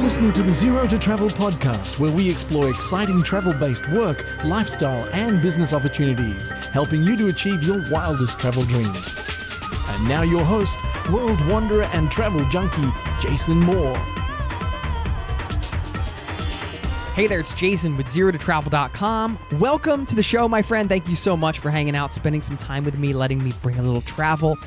listening to the Zero to Travel podcast, where we explore exciting travel-based work, lifestyle, and business opportunities, helping you to achieve your wildest travel dreams. And now your host, world wanderer and travel junkie, Jason Moore. Hey there, it's Jason with ZeroToTravel.com. Welcome to the show, my friend. Thank you so much for hanging out, spending some time with me, letting me bring a little travel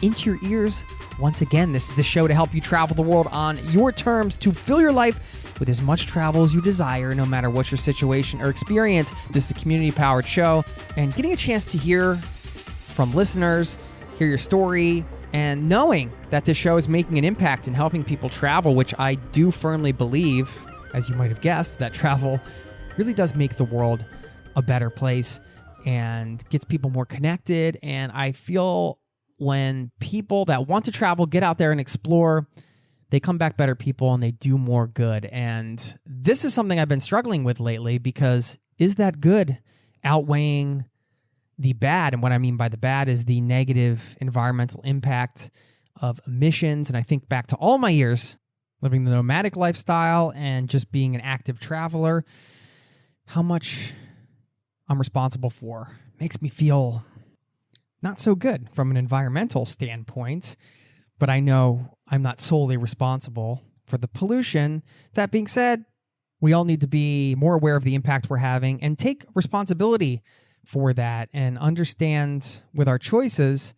into your ears. Once again, this is the show to help you travel the world on your terms, to fill your life with as much travel as you desire, no matter what your situation or experience. This is a community-powered show, and getting a chance to hear from listeners, hear your story, and knowing that this show is making an impact in helping people travel, which I do firmly believe, as you might have guessed, that travel really does make the world a better place and gets people more connected. And I feel when people that want to travel get out there and explore, they come back better people and they do more good. And this is something I've been struggling with lately, because is that good outweighing the bad? And what I mean by the bad is the negative environmental impact of emissions. And I think back to all my years living the nomadic lifestyle and just being an active traveler, how much I'm responsible for makes me feel not so good from an environmental standpoint, but I know I'm not solely responsible for the pollution. That being said, we all need to be more aware of the impact we're having and take responsibility for that and understand with our choices,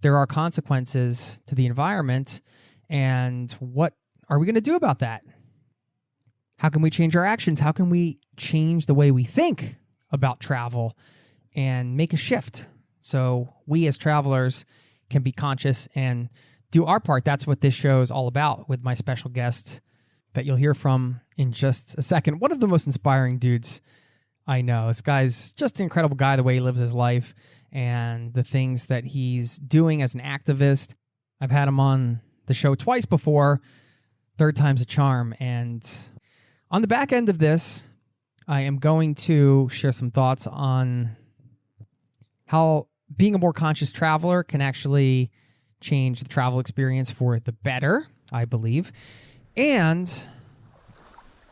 there are consequences to the environment. And what are we going to do about that? How can we change our actions? How can we change the way we think about travel and make a shift so we as travelers can be conscious and do our part? That's what this show is all about, with my special guest that you'll hear from in just a second. One of the most inspiring dudes I know. This guy's just an incredible guy, the way he lives his life and the things that he's doing as an activist. I've had him on the show twice before. Third time's a charm. And on the back end of this, I am going to share some thoughts on how being a more conscious traveler can actually change the travel experience for the better, I believe, and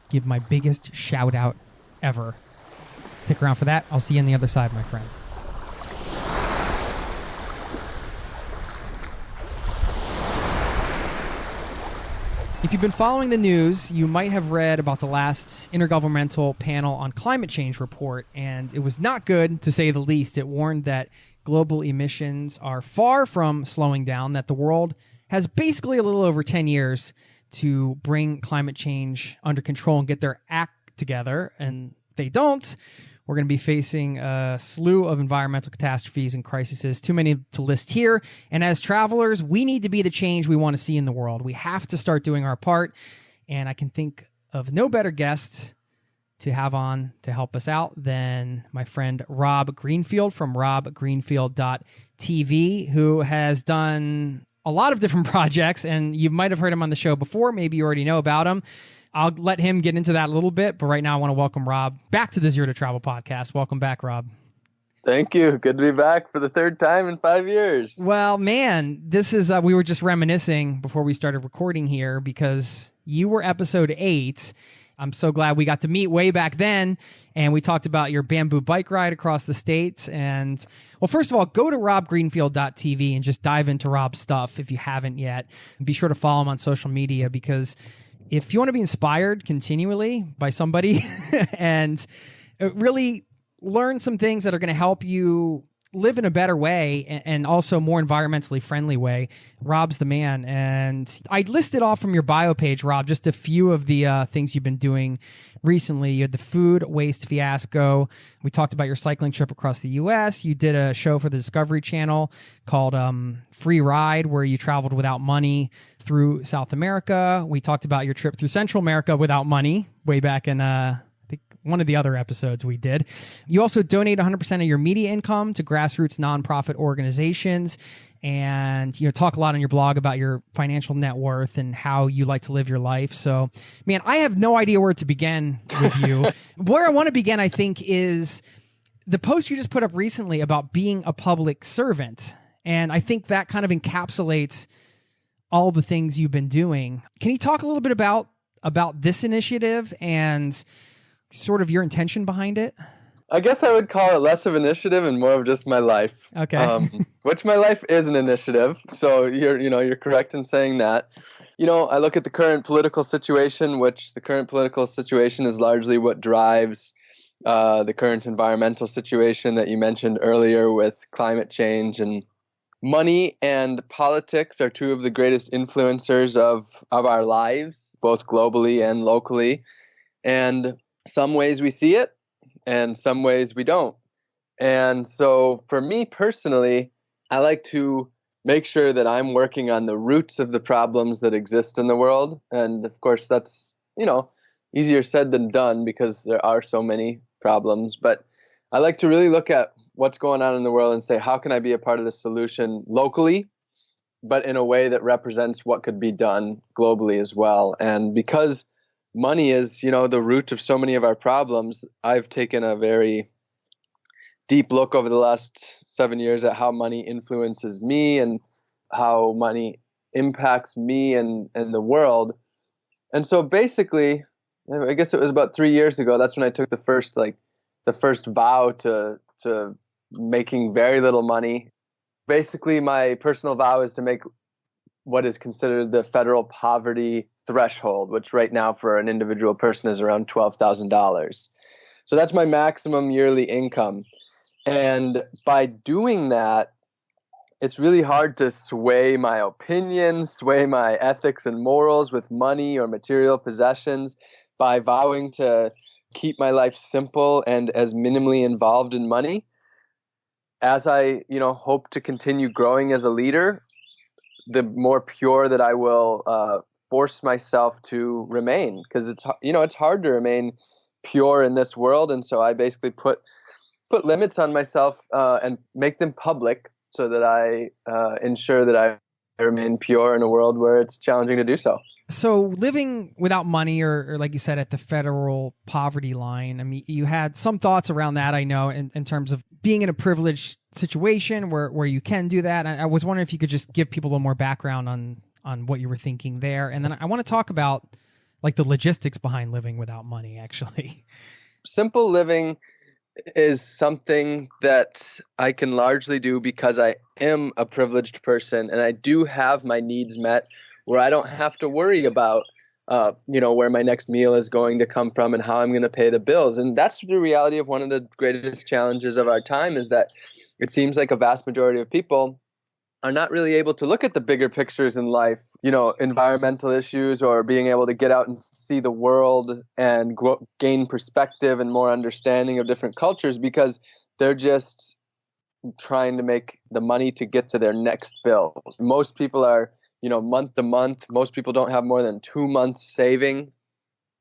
give my biggest shout out ever. Stick around for that. I'll see you on the other side, my friends. If you've been following the news, you might have read about the last Intergovernmental Panel on Climate Change report, and it was not good, to say the least. It warned that global emissions are far from slowing down, that the world has basically a little over 10 years to bring climate change under control and get their act together, and they don't. We're going to be facing a slew of environmental catastrophes and crises, too many to list here. And as travelers, we need to be the change we want to see in the world. We have to start doing our part. And I can think of no better guest to have on to help us out than my friend Rob Greenfield from robgreenfield.tv, who has done a lot of different projects. And you might have heard him on the show before. Maybe you already know about him. I'll let him get into that a little bit, but right now I want to welcome Rob back to the Zero to Travel podcast. Welcome back, Rob. Thank you. Good to be back for the third time in 5 years. Well, man, this is, we were just reminiscing before we started recording here, because you were episode 8. I'm so glad we got to meet way back then, and we talked about your bamboo bike ride across the states. And, well, first of all, go to robgreenfield.tv and just dive into Rob's stuff if you haven't yet. And be sure to follow him on social media, because if you want to be inspired continually by somebody and really learn some things that are going to help you live in a better way and also more environmentally friendly way, Rob's the man. And I listed off from your bio page, Rob, just a few of the things you've been doing recently. You had the food waste fiasco. We talked about your cycling trip across the U.S. You did a show for the Discovery Channel called Free Ride, where you traveled without money through South America. We talked about your trip through Central America without money way back in one of the other episodes we did. You also donate 100% of your media income to grassroots nonprofit organizations, and talk a lot on your blog about your financial net worth and how you like to live your life. So, man, I have no idea where to begin with you. Where I want to begin, I think, is the post you just put up recently about being a public servant. And I think that kind of encapsulates all the things you've been doing. Can you talk a little bit about about this initiative and sort of your intention behind it? I guess I would call it less of initiative and more of just my life. Okay. Which my life is an initiative. So you're correct in saying that. I look at the current political situation, which the current political situation is largely what drives the current environmental situation that you mentioned earlier with climate change. And money and politics are two of the greatest influencers of our lives, both globally and locally. And some ways we see it, and some ways we don't. And so for me personally, I like to make sure that I'm working on the roots of the problems that exist in the world. And of course, that's, easier said than done because there are so many problems. But I like to really look at what's going on in the world and say, how can I be a part of the solution locally, but in a way that represents what could be done globally as well. And because money is, the root of so many of our problems, I've taken a very deep look over the last 7 years at how money influences me and how money impacts me and the world. And so basically, I guess it was about 3 years ago, that's when I took the first vow to making very little money. Basically, my personal vow is to make what is considered the federal poverty threshold, which right now for an individual person is around $12,000. So that's my maximum yearly income. And by doing that, it's really hard to sway my opinions, sway my ethics and morals with money or material possessions by vowing to keep my life simple and as minimally involved in money. As I, hope to continue growing as a leader, the more pure that I will force myself to remain, because it's hard to remain pure in this world. And so I basically put limits on myself and make them public so that I ensure that I remain pure in a world where it's challenging to do so. So living without money or like you said, at the federal poverty line, I mean, you had some thoughts around that, I know, in terms of being in a privileged situation where you can do that. I was wondering if you could just give people a little more background on what you were thinking there. And then I want to talk about like the logistics behind living without money, actually. Simple living is something that I can largely do because I am a privileged person and I do have my needs met, where I don't have to worry about, where my next meal is going to come from and how I'm going to pay the bills. And that's the reality of one of the greatest challenges of our time, is that it seems like a vast majority of people are not really able to look at the bigger pictures in life, environmental issues or being able to get out and see the world and gain perspective and more understanding of different cultures, because they're just trying to make the money to get to their next bills. Most people are, month to month. Most people don't have more than 2 months saving.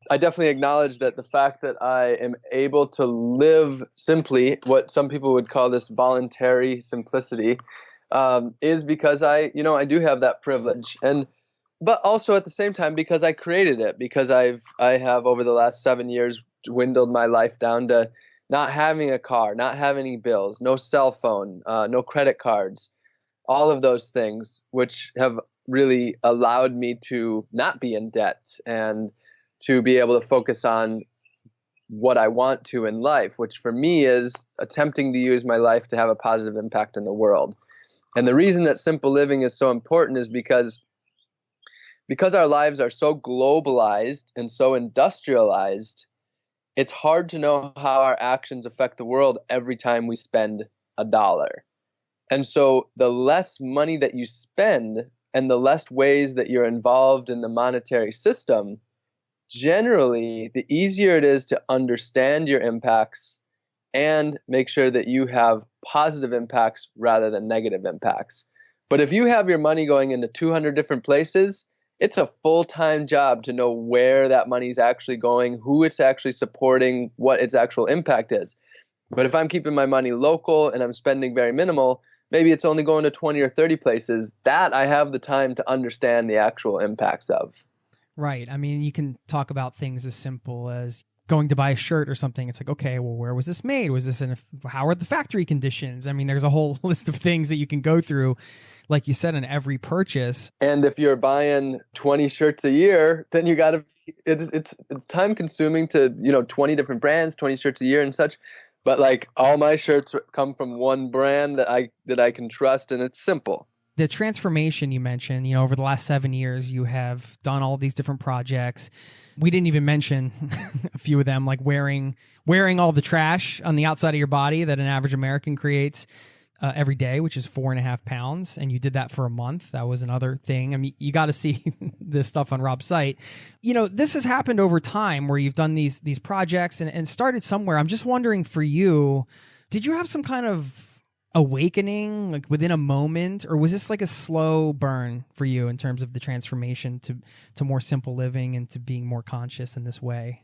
I definitely acknowledge that the fact that I am able to live simply, what some people would call this voluntary simplicity, is because I do have that privilege, but also at the same time because I created it, because I have over the last 7 years dwindled my life down to not having a car, not having any bills, no cell phone, no credit cards, all of those things, which have really allowed me to not be in debt and to be able to focus on what I want to in life, which for me is attempting to use my life to have a positive impact in the world. And the reason that simple living is so important is because our lives are so globalized and so industrialized, it's hard to know how our actions affect the world every time we spend $1. And so the less money that you spend and the less ways that you're involved in the monetary system, generally, the easier it is to understand your impacts and make sure that you have positive impacts rather than negative impacts. But if you have your money going into 200 different places, it's a full-time job to know where that money's actually going, who it's actually supporting, what its actual impact is. But if I'm keeping my money local and I'm spending very minimal, maybe it's only going to 20 or 30 places, that I have the time to understand the actual impacts of. Right. I mean, you can talk about things as simple as going to buy a shirt or something, it's like, okay, well, where was this made? How are the factory conditions? I mean, there's a whole list of things that you can go through, like you said, in every purchase. And if you're buying 20 shirts a year, then you got to, it's time consuming to, 20 different brands, 20 shirts a year and such. But like all my shirts come from one brand that I can trust, and it's simple. The transformation you mentioned, over the last 7 years, you have done all these different projects. We didn't even mention a few of them, like wearing all the trash on the outside of your body that an average American creates every day, which is 4.5 pounds. And you did that for a month. That was another thing. I mean, you got to see this stuff on Rob's site. This has happened over time where you've done these projects and started somewhere. I'm just wondering for you, did you have some kind of awakening like within a moment, or was this like a slow burn for you in terms of the transformation to more simple living and to being more conscious in this way?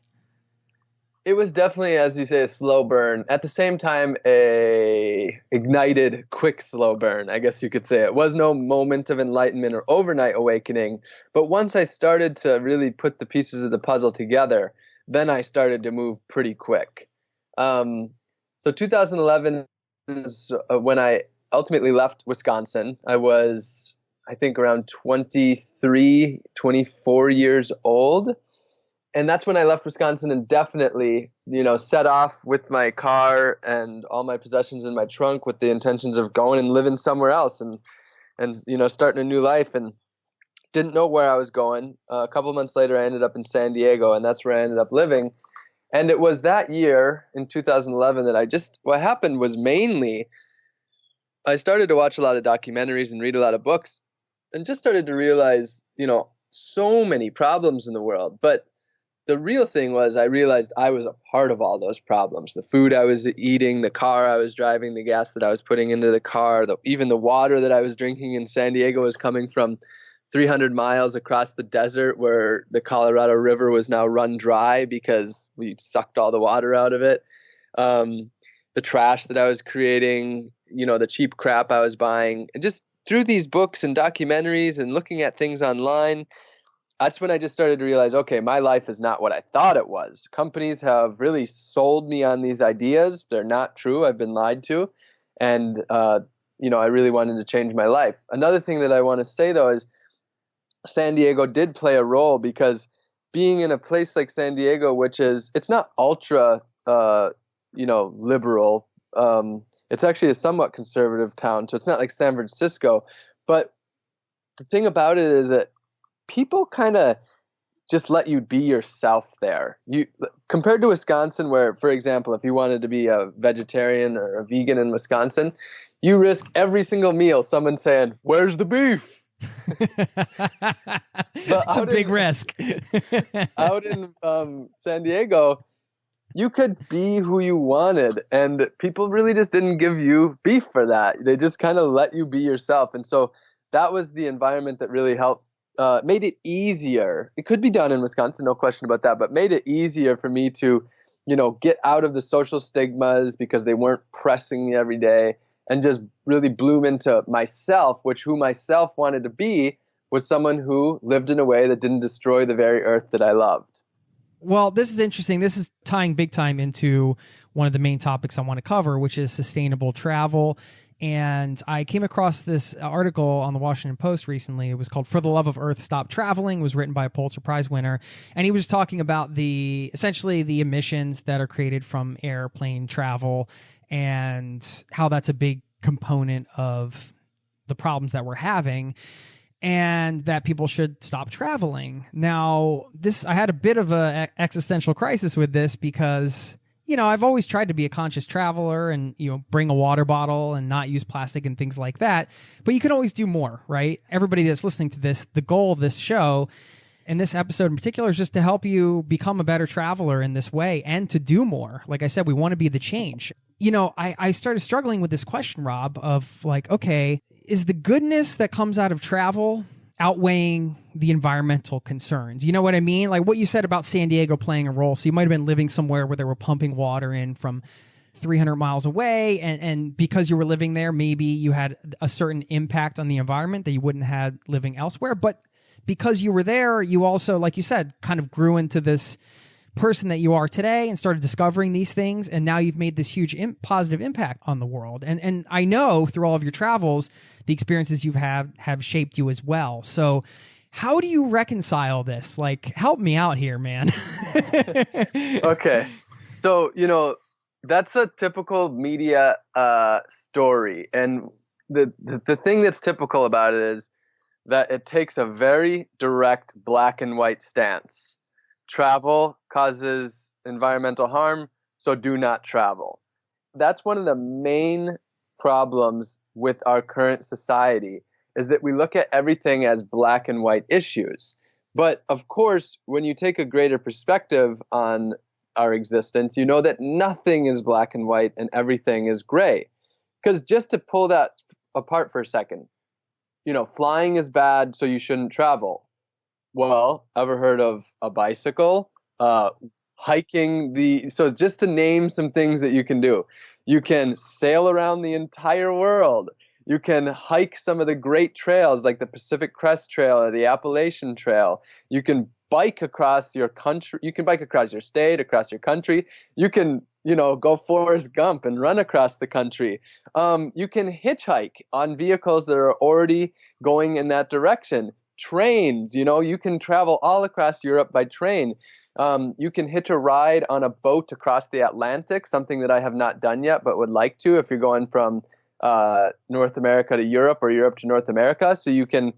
It was definitely, as you say, a slow burn. At the same time, a ignited, quick slow burn, I guess you could say. It was no moment of enlightenment or overnight awakening. But once I started to really put the pieces of the puzzle together, then I started to move pretty quick. So 2011 is when I ultimately left Wisconsin. I was, I think, around 23, 24 years old. And that's when I left Wisconsin and definitely, set off with my car and all my possessions in my trunk with the intentions of going and living somewhere else and starting a new life, and didn't know where I was going. A couple of months later, I ended up in San Diego, and that's where I ended up living. And it was that year in 2011 that what happened was mainly I started to watch a lot of documentaries and read a lot of books and just started to realize, so many problems in the world. But the real thing was I realized I was a part of all those problems. The food I was eating, the car I was driving, the gas that I was putting into the car, even the water that I was drinking in San Diego was coming from 300 miles across the desert where the Colorado River was now run dry because we sucked all the water out of it. The trash that I was creating, the cheap crap I was buying. And just through these books and documentaries and looking at things online, that's when I just started to realize, okay, my life is not what I thought it was. Companies have really sold me on these ideas. They're not true. I've been lied to. And, I really wanted to change my life. Another thing that I want to say, though, is San Diego did play a role, because being in a place like San Diego, it's not ultra, liberal. It's actually a somewhat conservative town. So it's not like San Francisco. But the thing about it is that people kind of just let you be yourself there. Compared to Wisconsin, where, for example, if you wanted to be a vegetarian or a vegan in Wisconsin, you risk every single meal someone saying, "Where's the beef?" It's a big risk. Out in San Diego, you could be who you wanted, and people really just didn't give you beef for that. They just kind of let you be yourself. And so that was the environment that really helped, made it easier. It could be done in Wisconsin, no question about that, but made it easier for me to, get out of the social stigmas because they weren't pressing me every day, and just really bloom into myself, who myself wanted to be was someone who lived in a way that didn't destroy the very earth that I loved. Well, this is interesting. This is tying big time into one of the main topics I want to cover, which is sustainable travel. And I came across this article on the Washington Post recently. It was called "For the Love of Earth, Stop Traveling." It was written by a Pulitzer Prize winner. And he was talking about essentially the emissions that are created from airplane travel and how that's a big component of the problems that we're having, and that people should stop traveling. Now, I had a bit of an existential crisis with this because, I've always tried to be a conscious traveler and, bring a water bottle and not use plastic and things like that. But you can always do more, right? Everybody that's listening to this, the goal of this show and this episode in particular is just to help you become a better traveler in this way and to do more. Like I said, we want to be the change. I started struggling with this question, Rob, of like, okay, is the goodness that comes out of travel outweighing the environmental concerns? You know what I mean? Like what you said about San Diego playing a role. So you might have been living somewhere where they were pumping water in from 300 miles away. And because you were living there, maybe you had a certain impact on the environment that you wouldn't have living elsewhere. But because you were there, you also, like you said, kind of grew into this person that you are today and started discovering these things, and now you've made this huge positive impact on the world. And I know through all of your travels, the experiences you've had have shaped you as well. So how do you reconcile this? Like, help me out here, man. Okay. So, that's a typical media story. And the thing that's typical about it is that it takes a very direct black and white stance. Travel causes environmental harm, so do not travel. That's one of the main problems with our current society, is that we look at everything as black and white issues. But of course, when you take a greater perspective on our existence, you know that nothing is black and white and everything is gray. Because just to pull that apart for a second, flying is bad, so you shouldn't travel. Well, ever heard of a bicycle? Hiking so just to name some things that you can do. You can sail around the entire world. You can hike some of the great trails like the Pacific Crest Trail or the Appalachian Trail. You can bike across your country. You can bike across your state, across your country. You can, go Forrest Gump and run across the country. You can hitchhike on vehicles that are already going in that direction. Trains, you can travel all across Europe by train. You can hitch a ride on a boat across the Atlantic, something that I have not done yet, but would like to if you're going from North America to Europe or Europe to North America. So you can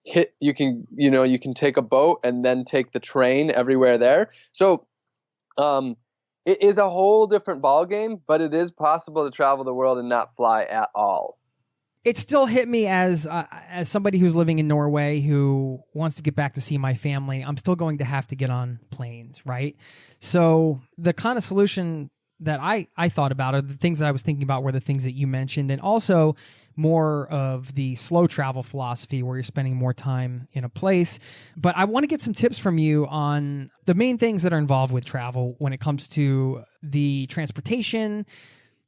take a boat and then take the train everywhere there. So it is a whole different ballgame, but it is possible to travel the world and not fly at all. It still hit me as somebody who's living in Norway who wants to get back to see my family. I'm still going to have to get on planes, right? So the kind of solution that I thought about, or the things that I was thinking about, were the things that you mentioned, and also more of the slow travel philosophy where you're spending more time in a place. But I want to get some tips from you on the main things that are involved with travel when it comes to the transportation,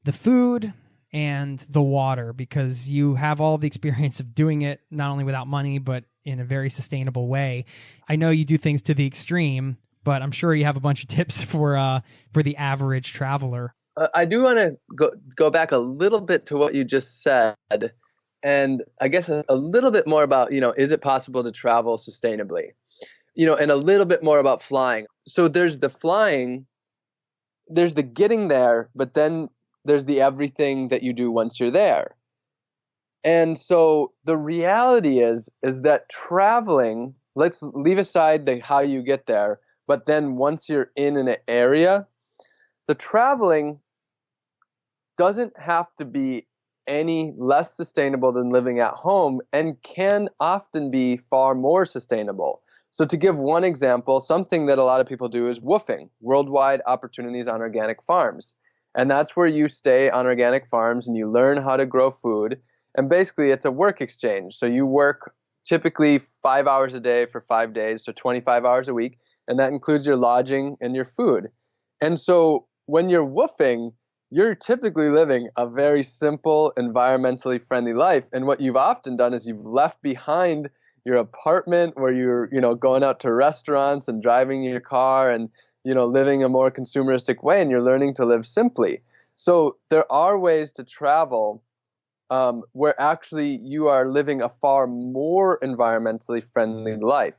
the food, and the water, because you have all the experience of doing it not only without money, but in a very sustainable way. I know you do things to the extreme, but I'm sure you have a bunch of tips for the average traveler. I do want to go back a little bit to what you just said, and I guess a little bit more about, is it possible to travel sustainably? And a little bit more about flying. So there's the flying, there's the getting there, but then there's the everything that you do once you're there. And so the reality is that traveling, let's leave aside the how you get there, but then once you're in an area, the traveling doesn't have to be any less sustainable than living at home, and can often be far more sustainable. So to give one example, something that a lot of people do is woofing, worldwide opportunities on organic farms. And that's where you stay on organic farms and you learn how to grow food. And basically it's a work exchange. So you work typically 5 hours a day for 5 days, so 25 hours a week. And that includes your lodging and your food. And so when you're woofing, you're typically living a very simple, environmentally friendly life. And what you've often done is you've left behind your apartment where you're, going out to restaurants and driving your car and, living a more consumeristic way, and you're learning to live simply. So there are ways to travel where actually you are living a far more environmentally friendly life.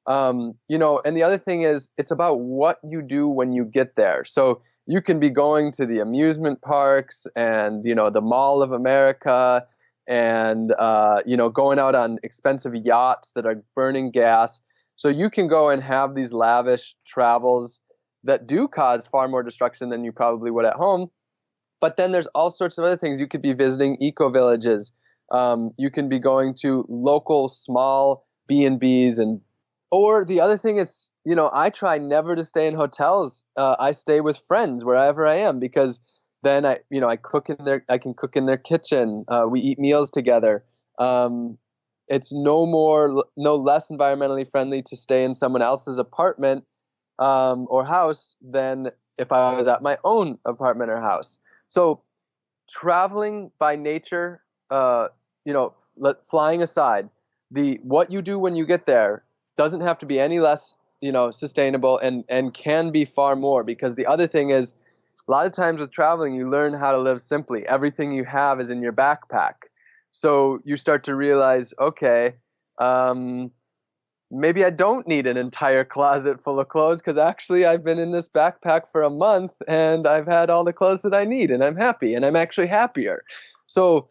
And the other thing is it's about what you do when you get there. So you can be going to the amusement parks and, the Mall of America and, going out on expensive yachts that are burning gas. So you can go and have these lavish travels that do cause far more destruction than you probably would at home. But then there's all sorts of other things. You could be visiting eco-villages. You can be going to local small B&Bs or the other thing is, I try never to stay in hotels. I stay with friends wherever I am, because then I can cook in their kitchen. We eat meals together. It's no less environmentally friendly to stay in someone else's apartment or house than if I was at my own apartment or house. So traveling by nature, flying aside, what you do when you get there doesn't have to be any less sustainable and can be far more, because the other thing is, a lot of times with traveling, you learn how to live simply. Everything you have is in your backpack. So you start to realize, okay, maybe I don't need an entire closet full of clothes, because actually I've been in this backpack for a month and I've had all the clothes that I need and I'm happy and I'm actually happier. So,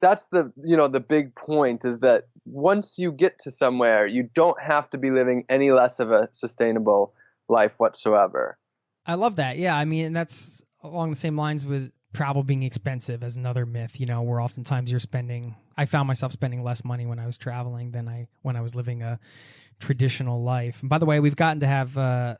that's the big point, is that once you get to somewhere, you don't have to be living any less of a sustainable life whatsoever. I love that. Yeah, I mean, that's along the same lines with travel being expensive as another myth, where oftentimes I found myself spending less money when I was traveling than when I was living a traditional life. And by the way, we've gotten to have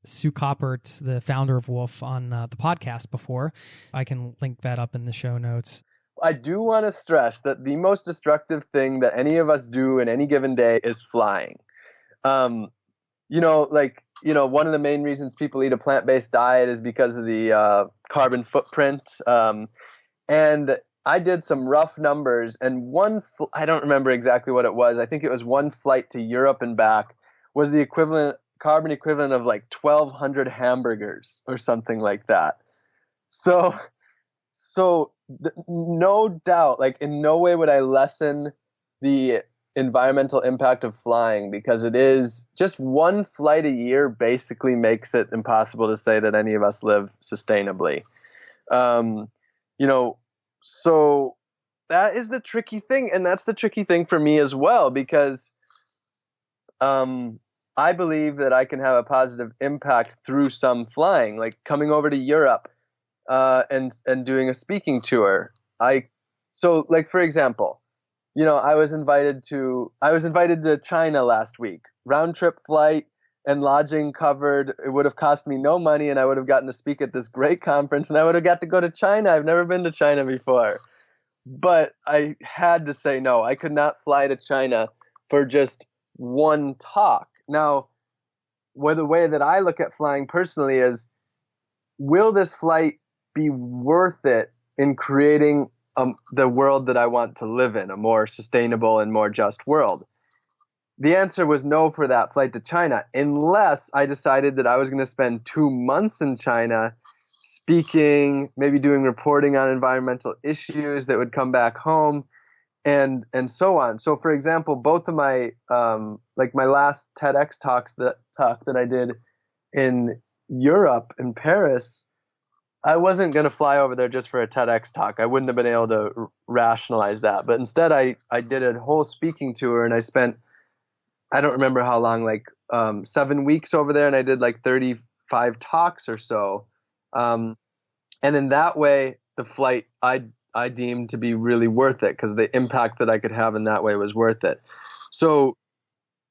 Sue Coppert, the founder of Wolf, on the podcast before. I can link that up in the show notes. I do want to stress that the most destructive thing that any of us do in any given day is flying. One of the main reasons people eat a plant-based diet is because of the carbon footprint. And I did some rough numbers, and I don't remember exactly what it was. I think it was one flight to Europe and back was the carbon equivalent of like 1,200 hamburgers or something like that. So no doubt, like in no way would I lessen the environmental impact of flying, because it is just one flight a year basically makes it impossible to say that any of us live sustainably. So that is the tricky thing. And that's the tricky thing for me as well, because I believe that I can have a positive impact through some flying, like coming over to Europe and doing a speaking tour. For example, I was invited to China last week. Round trip flight and lodging covered. It would have cost me no money, and I would have gotten to speak at this great conference, and I would have got to go to China. I've never been to China before. But I had to say no. I could not fly to China for just one talk. Now, the way that I look at flying personally is, will this flight be worth it in creating the world that I want to live in, a more sustainable and more just world? The answer was no for that flight to China, unless I decided that I was going to spend 2 months in China speaking, maybe doing reporting on environmental issues that would come back home, and so on. So, for example, both of my my last TEDx talk that I did in Europe, in Paris, I wasn't going to fly over there just for a TEDx talk. I wouldn't have been able to rationalize that. But instead, I did a whole speaking tour, and I spent, I don't remember how long, 7 weeks over there, and I did like 35 talks or so. And in that way, the flight I deemed to be really worth it, because the impact that I could have in that way was worth it. So,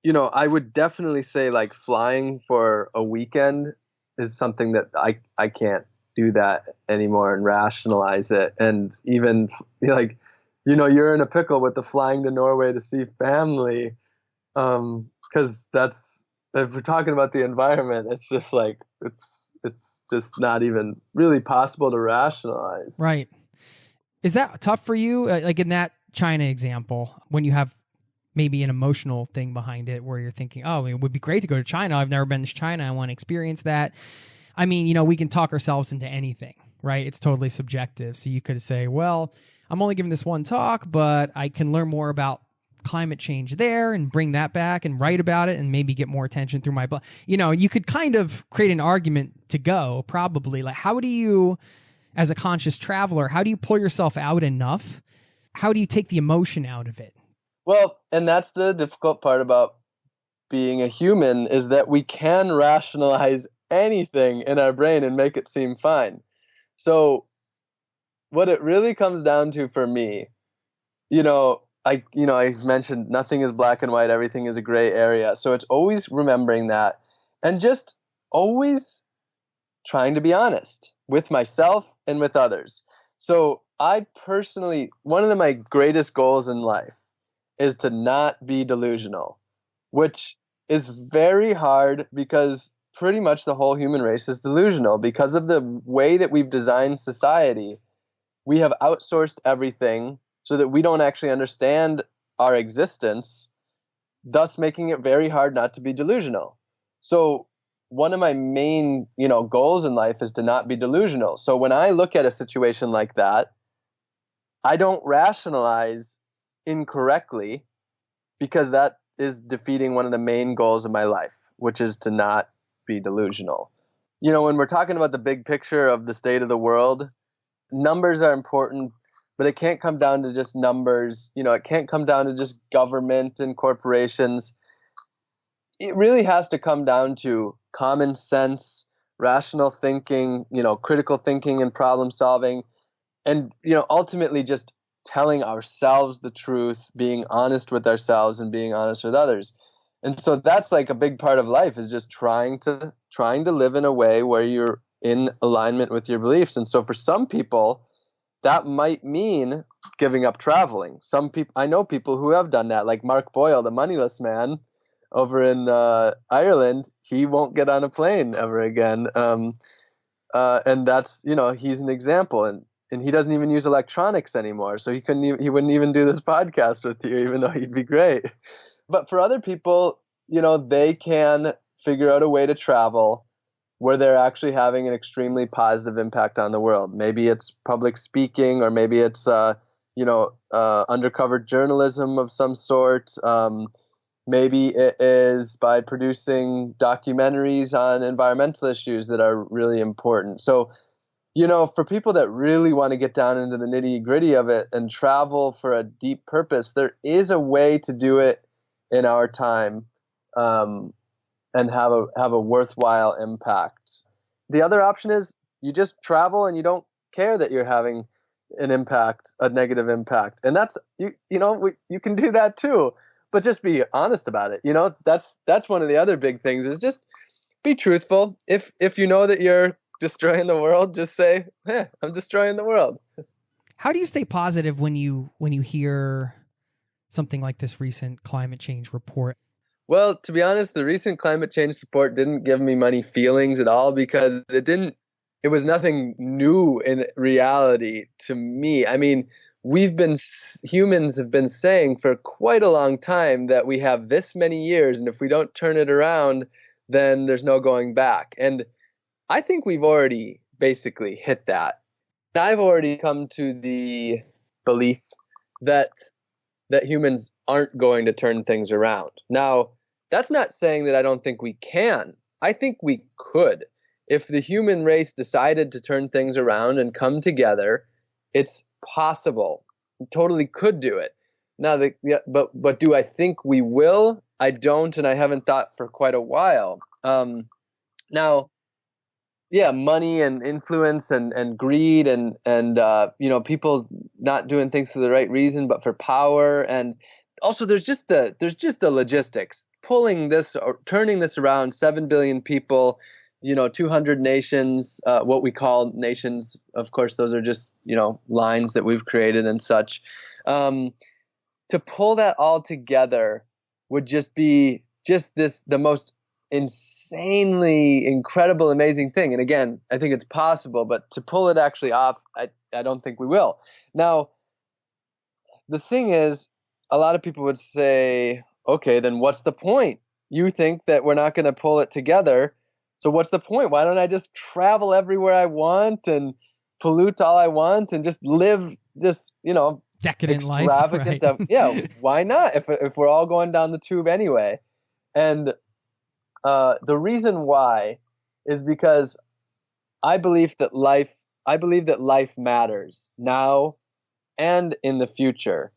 I would definitely say like flying for a weekend is something that I can't do that anymore and rationalize it. And even you're in a pickle with the flying to Norway to see family, because if we're talking about the environment, it's just like it's just not even really possible to rationalize. Right. Is that tough for you? Like in that China example, when you have maybe an emotional thing behind it where you're thinking, oh, it would be great to go to China. I've never been to China. I want to experience that. I mean, we can talk ourselves into anything, right? It's totally subjective. So you could say, well, I'm only giving this one talk, but I can learn more about climate change there and bring that back and write about it and maybe get more attention through my blog. You could kind of create an argument to go, probably. Like, how do you, as a conscious traveler, how do you pull yourself out enough? How do you take the emotion out of it? Well, and that's the difficult part about being a human, is that we can rationalize anything in our brain and make it seem fine. So what it really comes down to for me, I've mentioned nothing is black and white, everything is a gray area. So it's always remembering that, and just always trying to be honest with myself and with others. So I personally, one of my greatest goals in life is to not be delusional, which is very hard because pretty much the whole human race is delusional. Because of the way that we've designed society, we have outsourced everything so that we don't actually understand our existence. thus making it very hard not to be delusional. So one of my main, goals in life is to not be delusional. So when I look at a situation like that, I don't rationalize incorrectly, because that is defeating one of the main goals of my life, which is to not be delusional. When we're talking about the big picture of the state of the world, numbers are important, but it can't come down to just numbers. It can't come down to just government and corporations. It really has to come down to common sense, rational thinking, critical thinking and problem solving, and, ultimately just telling ourselves the truth, being honest with ourselves and being honest with others. And so that's like a big part of life, is just trying to live in a way where you're in alignment with your beliefs. And so for some people, that might mean giving up traveling. I know people who have done that, like Mark Boyle, the moneyless man over in Ireland. He won't get on a plane ever again. And that's, he's an example. And he doesn't even use electronics anymore. So he wouldn't even do this podcast with you, even though he'd be great. But for other people, they can figure out a way to travel where they're actually having an extremely positive impact on the world. Maybe it's public speaking, or maybe it's, undercover journalism of some sort. Maybe it is by producing documentaries on environmental issues that are really important. So, for people that really want to get down into the nitty gritty of it and travel for a deep purpose, there is a way to do it in our time, and have a worthwhile impact. The other option is you just travel and you don't care that you're having an impact, a negative impact. And that's, you can do that too, but just be honest about it. That's one of the other big things, is just be truthful. If you know that you're destroying the world, just say, I'm destroying the world. How do you stay positive when you hear something like this recent climate change report? Well, to be honest, the recent climate change report didn't give me many feelings at all, because it was nothing new in reality to me. I mean, humans have been saying for quite a long time that we have this many years, and if we don't turn it around, then there's no going back. And I think we've already basically hit that. I've already come to the belief that humans aren't going to turn things around. Now, that's not saying that I don't think we can. I think we could. If the human race decided to turn things around and come together, it's possible. We totally could do it. Now, but do I think we will? I don't, and I haven't thought for quite a while. Now, yeah, money and influence and greed and people not doing things for the right reason, but for power. And also there's just the logistics, pulling this or turning this around. 7 billion people, 200 nations, what we call nations. Of course, those are just, lines that we've created and such. To pull that all together would just be the most insanely incredible, amazing thing. And again, I think it's possible, but to pull it actually off, I don't think we will. Now, the thing is, a lot of people would say, okay, then what's the point? You think that we're not going to pull it together, so what's the point? Why don't I just travel everywhere I want and pollute all I want and just live this, decadent extravagant life, right? Yeah, why not? If we're all going down the tube anyway. And the reason why is because I believe that life matters now and in the future.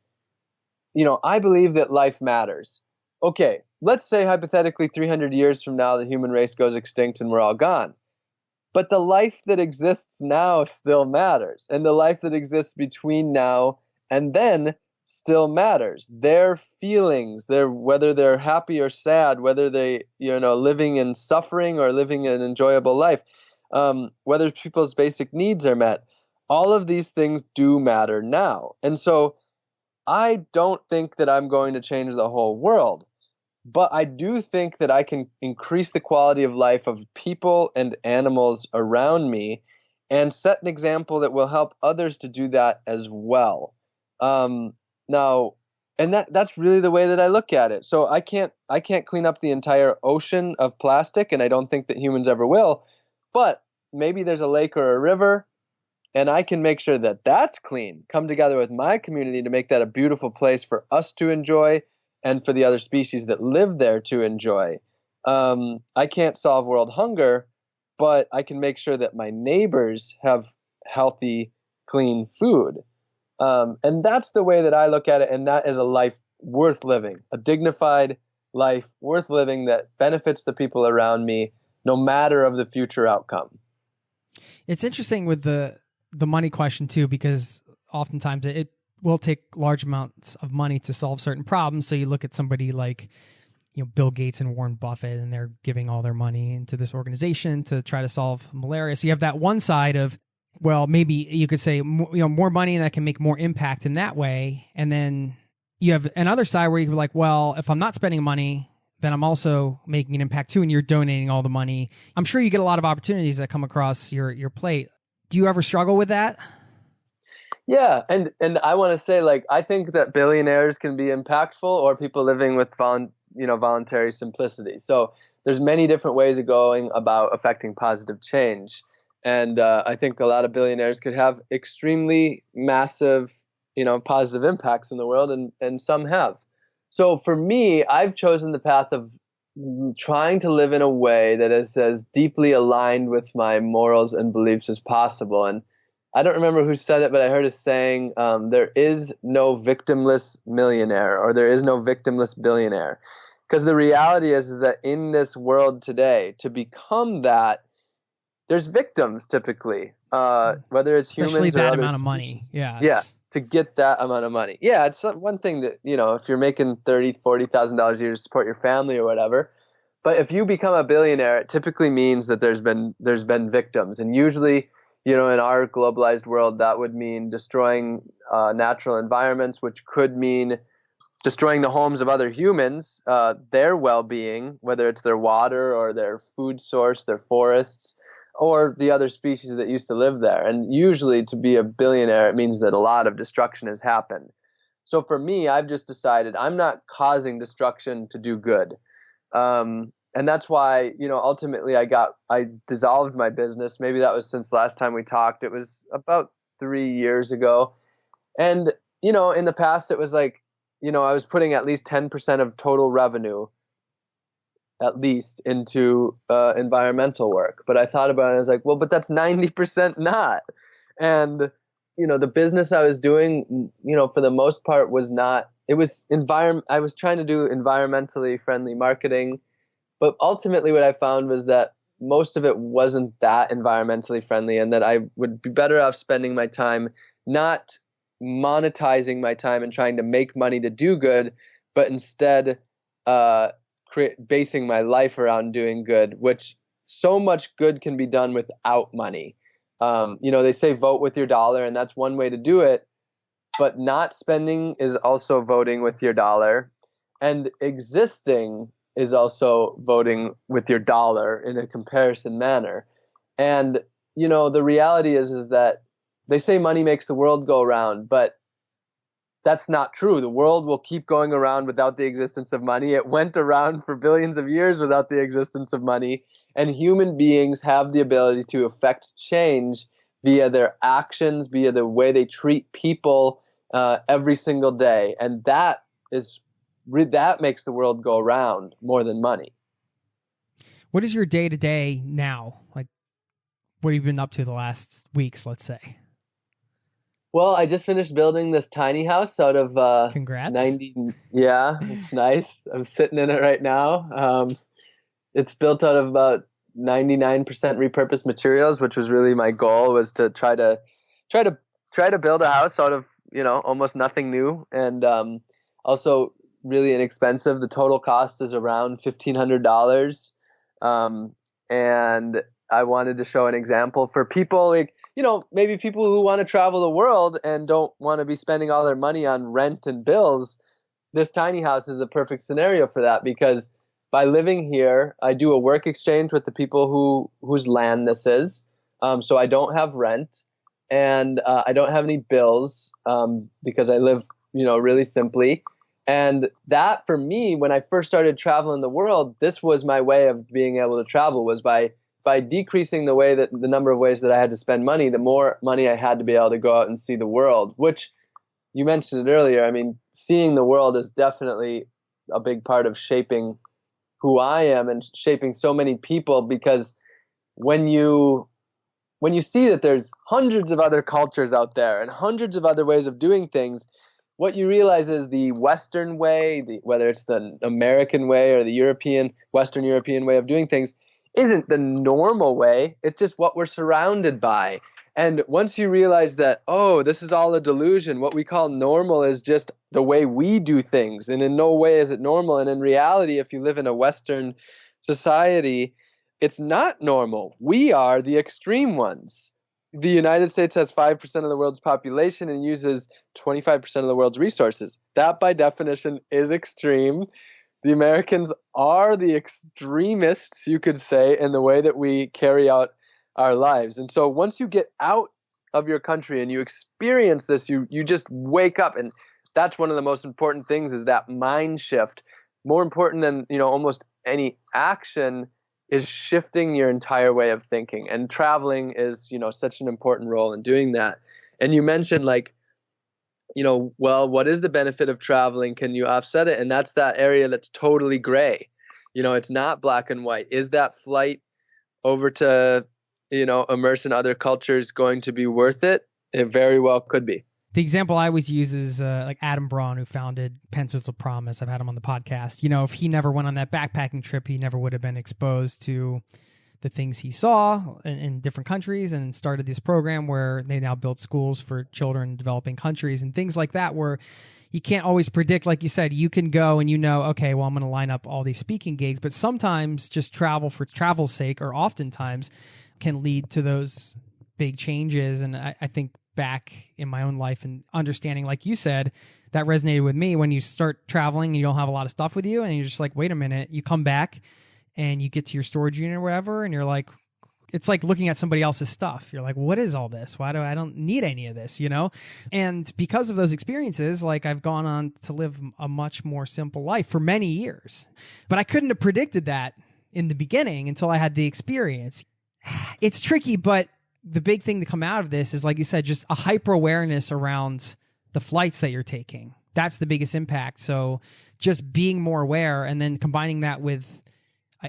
I believe that life matters. Okay, let's say hypothetically 300 years from now, the human race goes extinct and we're all gone. But the life that exists now still matters. And the life that exists between now and then still matters. Their feelings, whether they're happy or sad, whether they, living in suffering or living an enjoyable life, whether people's basic needs are met, all of these things do matter now. And so I don't think that I'm going to change the whole world, but I do think that I can increase the quality of life of people and animals around me and set an example that will help others to do that as well. Now, And that's really the way that I look at it. So I can't clean up the entire ocean of plastic, and I don't think that humans ever will. But maybe there's a lake or a river, and I can make sure that that's clean. Come together with my community to make that a beautiful place for us to enjoy and for the other species that live there to enjoy. I can't solve world hunger, but I can make sure that my neighbors have healthy, clean food. And that's the way that I look at it, and that is a life worth living, a dignified life worth living that benefits the people around me, no matter of the future outcome. It's interesting with the money question too, because oftentimes it will take large amounts of money to solve certain problems. So you look at somebody like, Bill Gates and Warren Buffett, and they're giving all their money into this organization to try to solve malaria. So you have that one side of, well, maybe you could say, more money and that can make more impact in that way. And then you have another side where you can be like, well, if I'm not spending money, then I'm also making an impact too, and you're donating all the money. I'm sure you get a lot of opportunities that come across your plate. Do you ever struggle with that? Yeah, and I want to say, I think that billionaires can be impactful, or people living with voluntary simplicity. So there's many different ways of going about affecting positive change. And I think a lot of billionaires could have extremely massive, positive impacts in the world, and some have. So for me, I've chosen the path of trying to live in a way that is as deeply aligned with my morals and beliefs as possible. And I don't remember who said it, but I heard a saying, there is no victimless millionaire, or there is no victimless billionaire. Because the reality is that in this world today, to become that, there's victims typically, whether it's especially humans or that other amount of species. money. Yeah, to get that amount of money. Yeah, it's one thing that, if you're making $30,000, $40,000 a year to support your family or whatever. But if you become a billionaire, it typically means that there's been victims. And usually, in our globalized world, that would mean destroying natural environments, which could mean destroying the homes of other humans, their well-being, whether it's their water or their food source, their forests, or the other species that used to live there. And usually to be a billionaire, it means that a lot of destruction has happened. So for me, I've just decided I'm not causing destruction to do good. And that's why, ultimately I dissolved my business. Maybe that was since last time we talked. It was about 3 years ago. And, in the past, it was I was putting at least 10% of total revenue at least into environmental work. But I thought about it, I was like, well, but that's 90% not. And, the business I was doing, for the most part was not, it was I was trying to do environmentally friendly marketing. But ultimately what I found was that most of it wasn't that environmentally friendly, and that I would be better off spending my time not monetizing my time and trying to make money to do good, but instead basing my life around doing good, which so much good can be done without money. They say vote with your dollar, and that's one way to do it, but not spending is also voting with your dollar, and existing is also voting with your dollar in a comparison manner. And, the reality is that they say money makes the world go around, but that's not true. The world will keep going around without the existence of money. It went around for billions of years without the existence of money. And human beings have the ability to affect change via their actions, via the way they treat people every single day. And that makes the world go around more than money. What is your day-to-day now? What have you been up to the last weeks, let's say? Well, I just finished building this tiny house out of Congrats. 90. Yeah, it's nice. I'm sitting in it right now. It's built out of about 99% repurposed materials, which was really my goal, was to try to build a house out of, almost nothing new, and also really inexpensive. The total cost is around $1,500. And I wanted to show an example for people maybe people who want to travel the world and don't want to be spending all their money on rent and bills. This tiny house is a perfect scenario for that, because by living here, I do a work exchange with the people whose land this is. So I don't have rent, and I don't have any bills because I live, really simply. And that for me, when I first started traveling the world, this was my way of being able to travel, was by decreasing the number of ways that I had to spend money, the more money I had to be able to go out and see the world, which you mentioned it earlier. I mean, seeing the world is definitely a big part of shaping who I am and shaping so many people, because when you see that there's hundreds of other cultures out there and hundreds of other ways of doing things, what you realize is the Western way, whether it's the American way or the Western European way of doing things, isn't the normal way. It's just what we're surrounded by. And once you realize that, oh, this is all a delusion, what we call normal is just the way we do things. And in no way is it normal. And in reality, if you live in a Western society, it's not normal. We are the extreme ones. The United States has 5% of the world's population and uses 25% of the world's resources. That, by definition, is extreme. The Americans are the extremists, you could say, in the way that we carry out our lives. And so once you get out of your country and you experience this, you just wake up. And that's one of the most important things, is that mind shift. More important than, almost any action is shifting your entire way of thinking. And traveling is, such an important role in doing that. And you mentioned well, what is the benefit of traveling? Can you offset it? And that's that area that's totally gray. It's not black and white. Is that flight over to, immerse in other cultures going to be worth it? It very well could be. The example I always use is like Adam Braun, who founded Pencils of Promise. I've had him on the podcast. If he never went on that backpacking trip, he never would have been exposed to the things he saw in different countries, and started this program where they now build schools for children in developing countries and things like that, where you can't always predict. Like you said, you can go and okay, well, I'm going to line up all these speaking gigs, but sometimes just travel for travel's sake, or oftentimes, can lead to those big changes. And I think back in my own life and understanding, like you said, that resonated with me. When you start traveling and you don't have a lot of stuff with you, and you're just like, wait a minute, you come back and you get to your storage unit or whatever, and you're like, it's like looking at somebody else's stuff. You're like, what is all this? I don't need any of this, And because of those experiences, like, I've gone on to live a much more simple life for many years. But I couldn't have predicted that in the beginning until I had the experience. It's tricky, but the big thing to come out of this is, like you said, just a hyper awareness around the flights that you're taking. That's the biggest impact. So just being more aware, and then combining that with,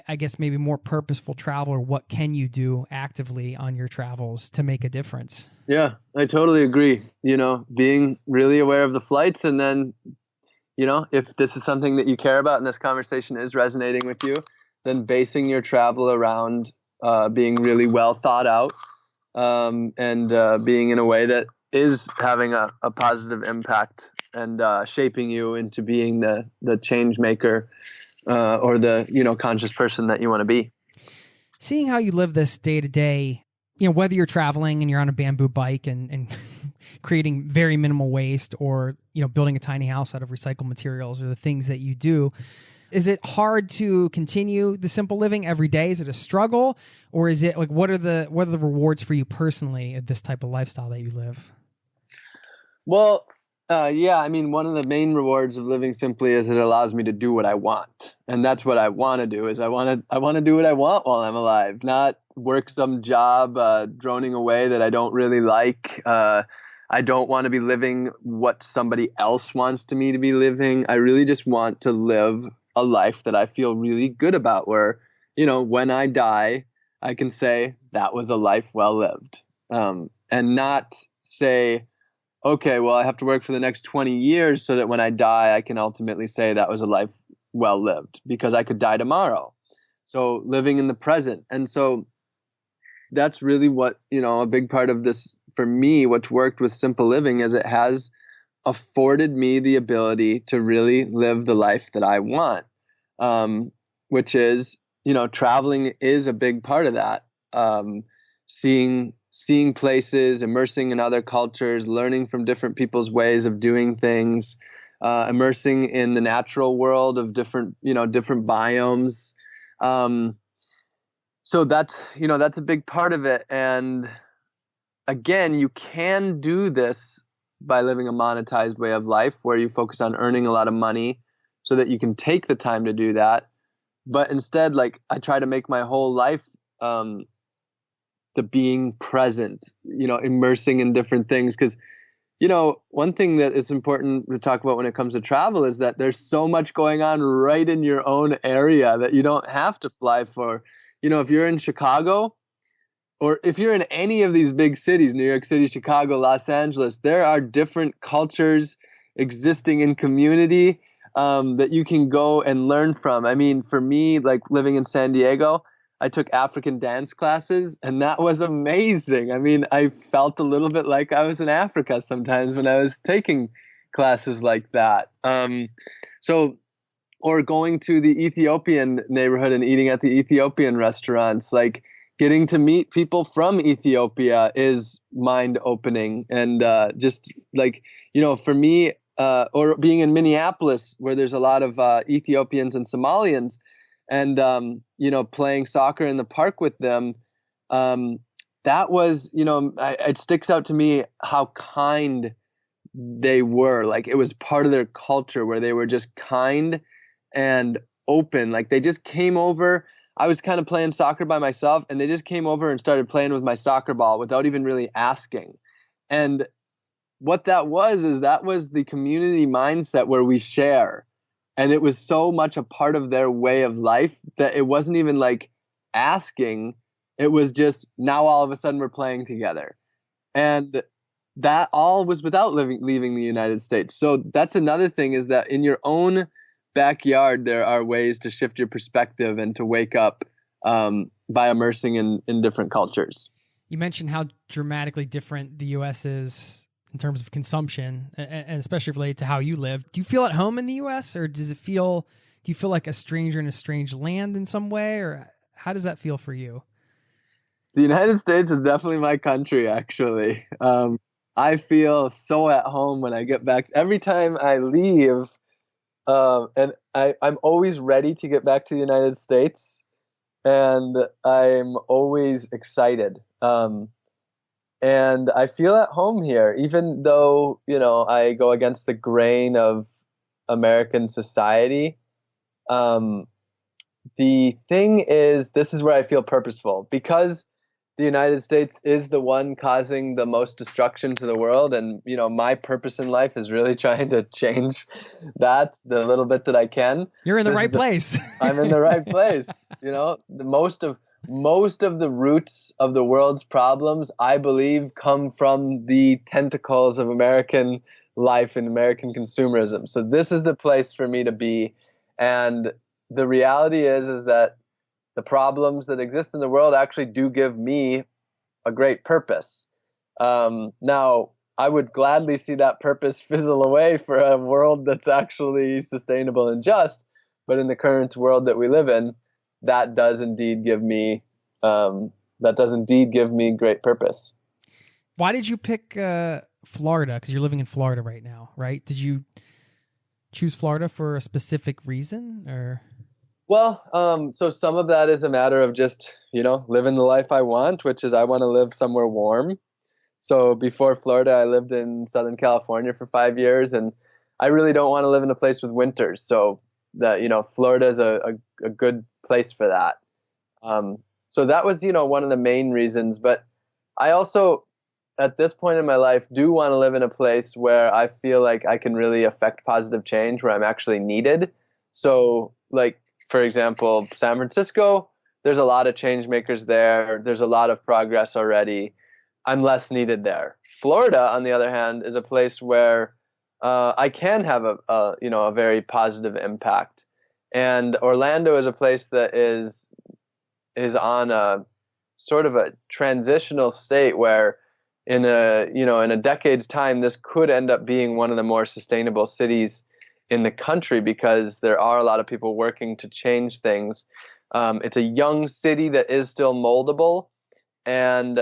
I guess, maybe more purposeful travel, or what can you do actively on your travels to make a difference? Yeah, I totally agree. Being really aware of the flights, and then, if this is something that you care about and this conversation is resonating with you, then basing your travel around being really well thought out, and being in a way that is having a positive impact and shaping you into being the change maker, or the conscious person that you want to be. Seeing how you live this day to day, whether you're traveling and you're on a bamboo bike and creating very minimal waste, or building a tiny house out of recycled materials, or the things that you do, is it hard to continue the simple living every day? Is it a struggle, or is it like, what are the rewards for you personally at this type of lifestyle that you live? Well, yeah, I mean, one of the main rewards of living simply is it allows me to do what I want. And that's what I want to do, is I want to do what I want while I'm alive, not work some job droning away that I don't really like. I don't want to be living what somebody else wants me to be living. I really just want to live a life that I feel really good about, where, when I die, I can say that was a life well lived, and not say, okay, well, I have to work for the next 20 years so that when I die, I can ultimately say that was a life well lived, because I could die tomorrow. So living in the present. And so that's really what, a big part of this for me, what's worked with simple living, is it has afforded me the ability to really live the life that I want, which is, traveling is a big part of that. Seeing places, immersing in other cultures, learning from different people's ways of doing things, immersing in the natural world of different biomes. So that's a big part of it. And again, you can do this by living a monetized way of life where you focus on earning a lot of money so that you can take the time to do that. But instead, like, I try to make my whole life the being present, immersing in different things. Because, one thing that is important to talk about when it comes to travel is that there's so much going on right in your own area that you don't have to fly for. If you're in Chicago, or if you're in any of these big cities, New York City, Chicago, Los Angeles, there are different cultures existing in community that you can go and learn from. I mean, for me, like living in San Diego, I took African dance classes, and that was amazing. I mean, I felt a little bit like I was in Africa sometimes when I was taking classes like that. Or going to the Ethiopian neighborhood and eating at the Ethiopian restaurants, like getting to meet people from Ethiopia is mind-opening. And just like, for me, or being in Minneapolis where there's a lot of Ethiopians and Somalians, and, playing soccer in the park with them, that was, it sticks out to me how kind they were. Like, it was part of their culture where they were just kind and open. Like, they just came over. I was kind of playing soccer by myself, and they just came over and started playing with my soccer ball without even really asking. And what that was the community mindset where we share. And it was so much a part of their way of life that it wasn't even like asking. It was just, now all of a sudden we're playing together. And that all was without leaving the United States. So that's another thing, is that in your own backyard, there are ways to shift your perspective and to wake up by immersing in different cultures. You mentioned how dramatically different the U.S. is in terms of consumption, and especially related to how you live. Do you feel at home in the U.S., or do you feel like a stranger in a strange land in some way, or how does that feel for you? The United States is definitely my country, actually. I feel so at home when I get back. Every time I leave, and I'm always ready to get back to the United States, and I'm always excited. And I feel at home here, even though, I go against the grain of American society. The thing is, this is where I feel purposeful, because the United States is the one causing the most destruction to the world. And, my purpose in life is really trying to change that the little bit that I can. You're in the right place. I'm in the right place. Most of the roots of the world's problems, I believe, come from the tentacles of American life and American consumerism. So this is the place for me to be. And the reality is that the problems that exist in the world actually do give me a great purpose. Now, I would gladly see that purpose fizzle away for a world that's actually sustainable and just. But in the current world that we live in, that does indeed give me great purpose. Why did you pick Florida? Because you're living in Florida right now, right? Did you choose Florida for a specific reason, or? Well, so some of that is a matter of just, living the life I want, which is I want to live somewhere warm. So before Florida, I lived in Southern California for 5 years, and I really don't want to live in a place with winters. So that, Florida is a good place for that. So that was, one of the main reasons. But I also, at this point in my life, do want to live in a place where I feel like I can really affect positive change, where I'm actually needed. So, like, for example, San Francisco, there's a lot of change makers there. There's a lot of progress already. I'm less needed there. Florida, on the other hand, is a place where I can have a very positive impact. And Orlando is a place that is on a sort of a transitional state where in a decade's time, this could end up being one of the more sustainable cities in the country, because there are a lot of people working to change things. It's a young city that is still moldable, and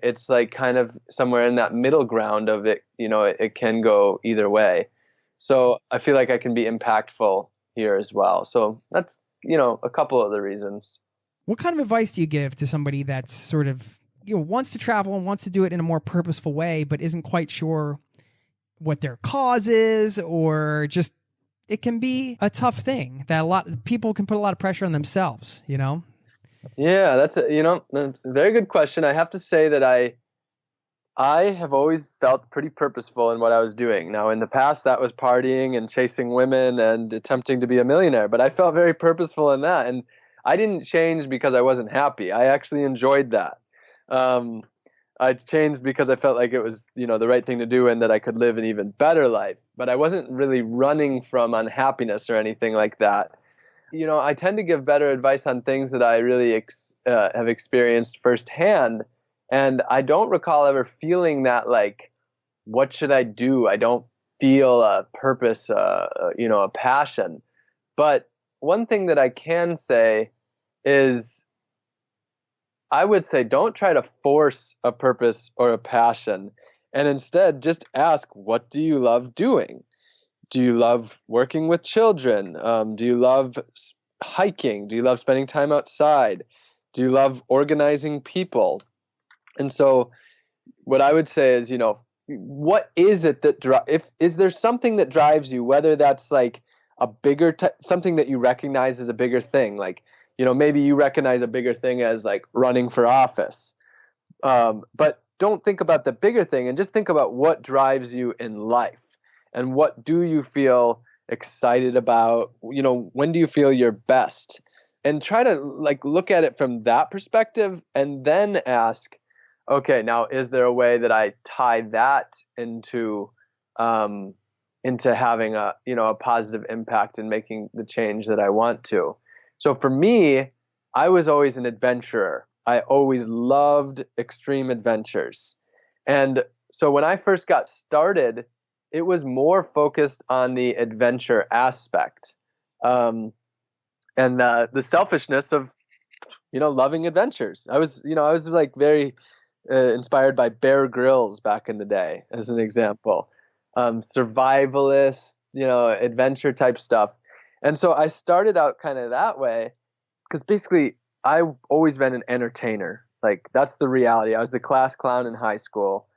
it's like kind of somewhere in that middle ground of it. It can go either way. So I feel like I can be impactful here as well. So that's, a couple of the reasons. What kind of advice do you give to somebody that's sort of, wants to travel and wants to do it in a more purposeful way, but isn't quite sure what their cause is, or just it can be a tough thing that a lot of people can put a lot of pressure on themselves, you know? Yeah, that's a very good question. I have to say that I have always felt pretty purposeful in what I was doing. Now, in the past, that was partying and chasing women and attempting to be a millionaire, but I felt very purposeful in that. And I didn't change because I wasn't happy. I actually enjoyed that. I changed because I felt like it was, the right thing to do and that I could live an even better life. But I wasn't really running from unhappiness or anything like that. I tend to give better advice on things that I really have experienced firsthand. And I don't recall ever feeling that, like, what should I do? I don't feel a purpose, a passion. But one thing that I can say is, I would say, don't try to force a purpose or a passion, and instead just ask, what do you love doing? Do you love working with children? Do you love hiking? Do you love spending time outside? Do you love organizing people? And so what I would say is, what is it that is there something that drives you, whether that's like a bigger something that you recognize as a bigger thing, like, maybe you recognize a bigger thing as like running for office. But don't think about the bigger thing and just think about what drives you in life and what do you feel excited about? When do you feel your best? And try to look at it from that perspective and then ask, okay, now is there a way that I tie that into having a positive impact and making the change that I want to? So for me, I was always an adventurer. I always loved extreme adventures. And so when I first got started, it was more focused on the adventure aspect, and the selfishness of, loving adventures. I was very inspired by Bear Grylls back in the day, as an example, survivalist, adventure type stuff. And so I started out kind of that way because basically I've always been an entertainer. Like, that's the reality. I was the class clown in high school.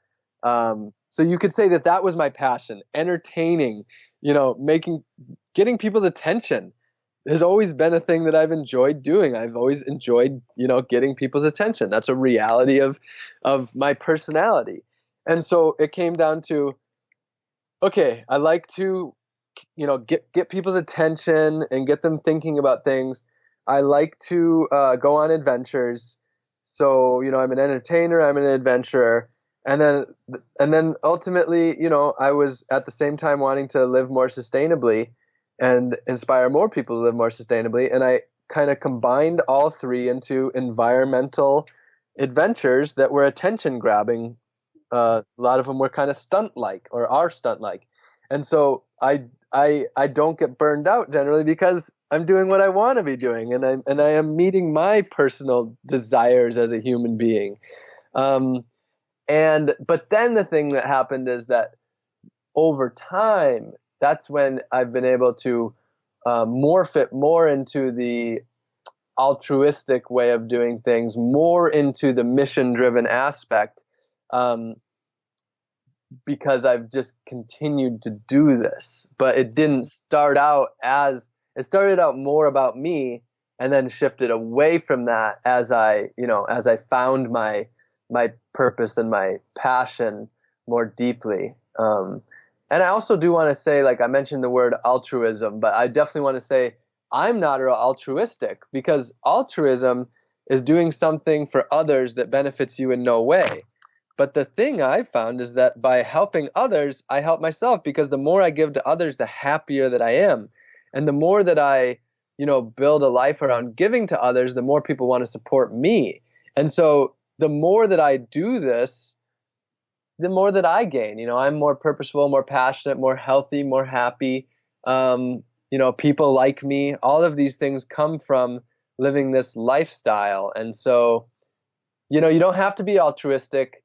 So you could say that was my passion, entertaining, getting people's attention has always been a thing that I've enjoyed doing. I've always enjoyed, getting people's attention. That's a reality of my personality. And so it came down to, okay, I like to, get people's attention and get them thinking about things. I like to go on adventures. So, I'm an entertainer, I'm an adventurer. And then ultimately, I was at the same time wanting to live more sustainably and inspire more people to live more sustainably. And I kind of combined all three into environmental adventures that were attention grabbing. A lot of them were kind of stunt-like or are stunt-like. And so I don't get burned out generally because I'm doing what I want to be doing, and I am meeting my personal desires as a human being. But then the thing that happened is that over time, that's when I've been able to morph it more into the altruistic way of doing things, more into the mission-driven aspect, because I've just continued to do this. But it didn't start out it started out more about me, and then shifted away from that as I found my purpose and my passion more deeply. And I also do want to say, I mentioned the word altruism, but I definitely want to say I'm not altruistic, because altruism is doing something for others that benefits you in no way. But the thing I found is that by helping others, I help myself, because the more I give to others, the happier that I am. And the more that I, build a life around giving to others, the more people want to support me. And so the more that I do this, the more that I gain. I'm more purposeful, more passionate, more healthy, more happy. People like me. All of these things come from living this lifestyle. And so, you don't have to be altruistic,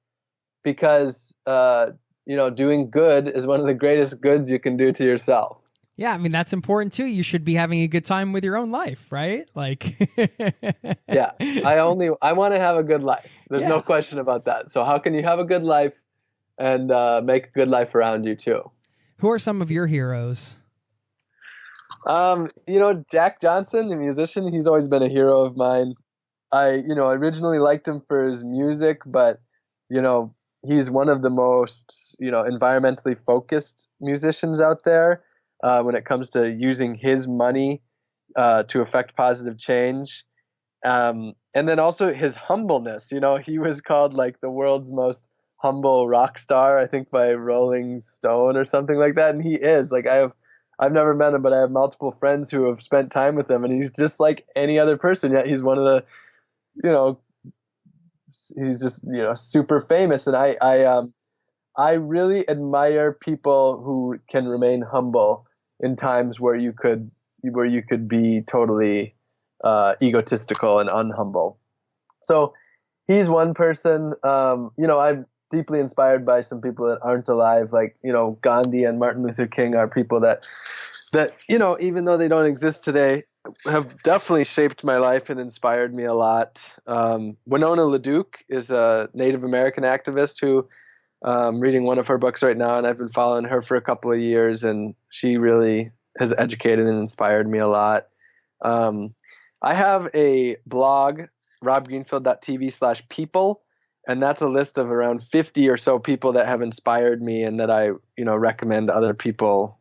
because, doing good is one of the greatest goods you can do to yourself. Yeah, I mean, that's important too. You should be having a good time with your own life, right? Yeah, I want to have a good life. There's no question about that. So how can you have a good life? and make a good life around you too. Who are some of your heroes? Jack Johnson, the musician, he's always been a hero of mine. I originally liked him for his music, but, he's one of the most, environmentally focused musicians out there when it comes to using his money to affect positive change. And then also his humbleness. He was called like the world's most humble rock star, I think by Rolling Stone or something like that. And he is. Like I've never met him, but I have multiple friends who have spent time with him, and he's just like any other person. Yet he's one of the, he's just super famous. And I really admire people who can remain humble in times where you could be totally egotistical and unhumble. So he's one person. I'm deeply inspired by some people that aren't alive, like Gandhi and Martin Luther King are people that even though they don't exist today, have definitely shaped my life and inspired me a lot. Winona LaDuke is a Native American activist who I'm reading one of her books right now, and I've been following her for a couple of years, and she really has educated and inspired me a lot. I have a blog, robgreenfield.tv/people, and that's a list of around 50 or so people that have inspired me and that I, recommend other people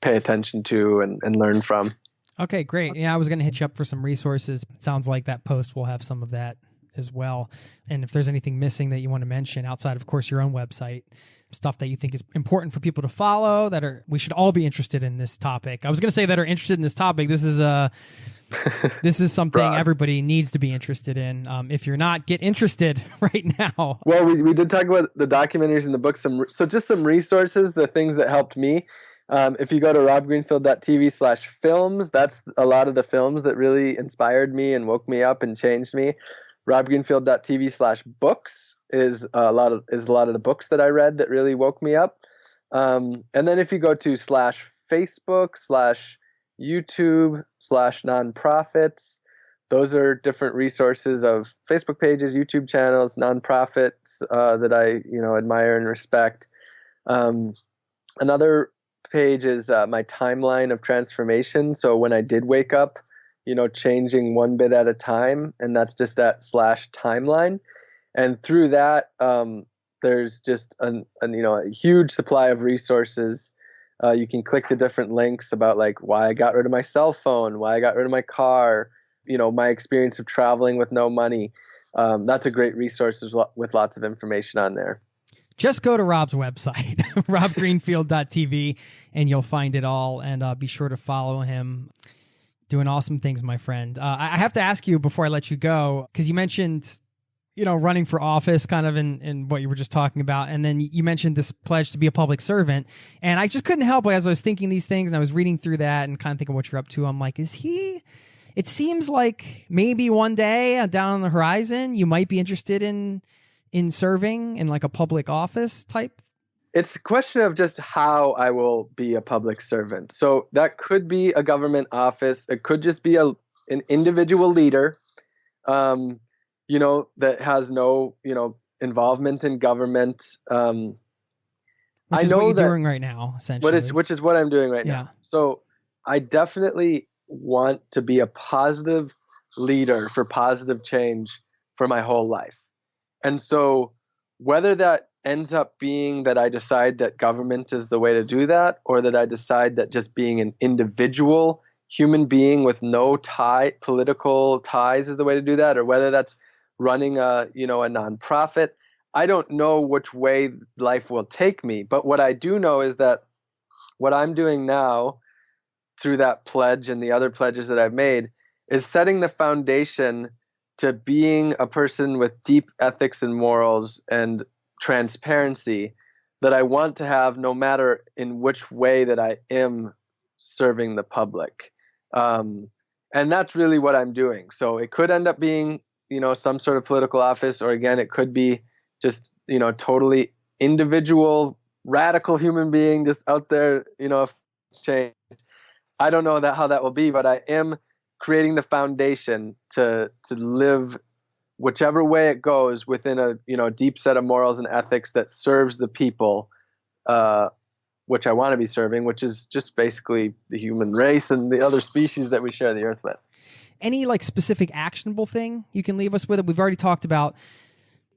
pay attention to and learn from. Okay, great. Yeah, I was going to hit you up for some resources. It sounds like that post will have some of that as well. And if there's anything missing that you want to mention outside, of course, your own website, stuff that you think is important for people to follow, we should all be interested in this topic. I was going to say that are interested in this topic. This is something everybody needs to be interested in. If you're not, get interested right now. Well, we did talk about the documentaries and the books. So just some resources, the things that helped me. If you go to robgreenfield.tv/films, that's a lot of the films that really inspired me and woke me up and changed me. robgreenfield.tv/books is a lot of the books that I read that really woke me up. And then if you go to /Facebook, /YouTube, /nonprofits, those are different resources of Facebook pages, YouTube channels, nonprofits that I admire and respect. Another page is my timeline of transformation. So when I did wake up, changing one bit at a time, and that's just that /timeline. And through that, there's just a huge supply of resources. You can click the different links about like why I got rid of my cell phone, why I got rid of my car, my experience of traveling with no money. That's a great resource with lots of information on there. Just go to Rob's website, robgreenfield.tv, and you'll find it all. And be sure to follow him. Doing awesome things, my friend. I have to ask you before I let you go, because you mentioned, running for office kind of in what you were just talking about. And then you mentioned this pledge to be a public servant. And I just couldn't help, as I was thinking these things and I was reading through that and kind of thinking what you're up to, I'm like, it seems like maybe one day down on the horizon, you might be interested in serving in like a public office type. It's a question of just how I will be a public servant. So that could be a government office. It could just be an individual leader, that has no, involvement in government. Which is what you're doing right now, essentially. Which is what I'm doing right now. So I definitely want to be a positive leader for positive change for my whole life. And so whether that ends up being that I decide that government is the way to do that, or that I decide that just being an individual human being with no political ties is the way to do that, or whether that's running a nonprofit, I don't know which way life will take me. But what I do know is that what I'm doing now through that pledge and the other pledges that I've made is setting the foundation to being a person with deep ethics and morals and transparency that I want to have no matter in which way that I am serving the public. And that's really what I'm doing. So it could end up being, some sort of political office, or again, it could be just, totally individual, radical human being just out there, change. I don't know how that will be, but I am creating the foundation to live whichever way it goes within a deep set of morals and ethics that serves the people, which I want to be serving, which is just basically the human race and the other species that we share the earth with. Any like specific actionable thing you can leave us with? We've already talked about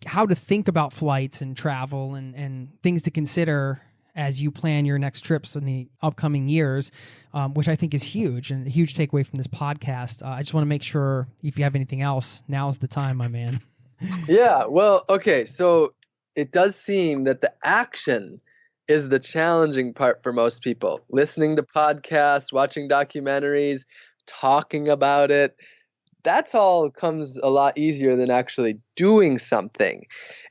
how to think about flights and travel and things to consider as you plan your next trips in the upcoming years, which I think is huge and a huge takeaway from this podcast. I just want to make sure if you have anything else, now's the time, my man. Yeah, well, okay. So it does seem that the action is the challenging part for most people. Listening to podcasts, watching documentaries, talking about it, that's all comes a lot easier than actually doing something.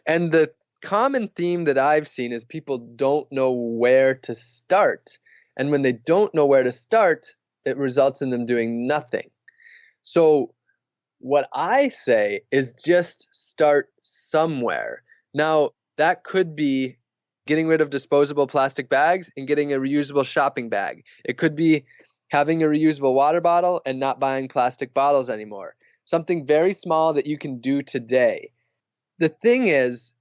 And the common theme that I've seen is people don't know where to start. And when they don't know where to start, it results in them doing nothing. So what I say is just start somewhere. Now, that could be getting rid of disposable plastic bags and getting a reusable shopping bag. It could be having a reusable water bottle and not buying plastic bottles anymore. Something very small that you can do today. The thing is,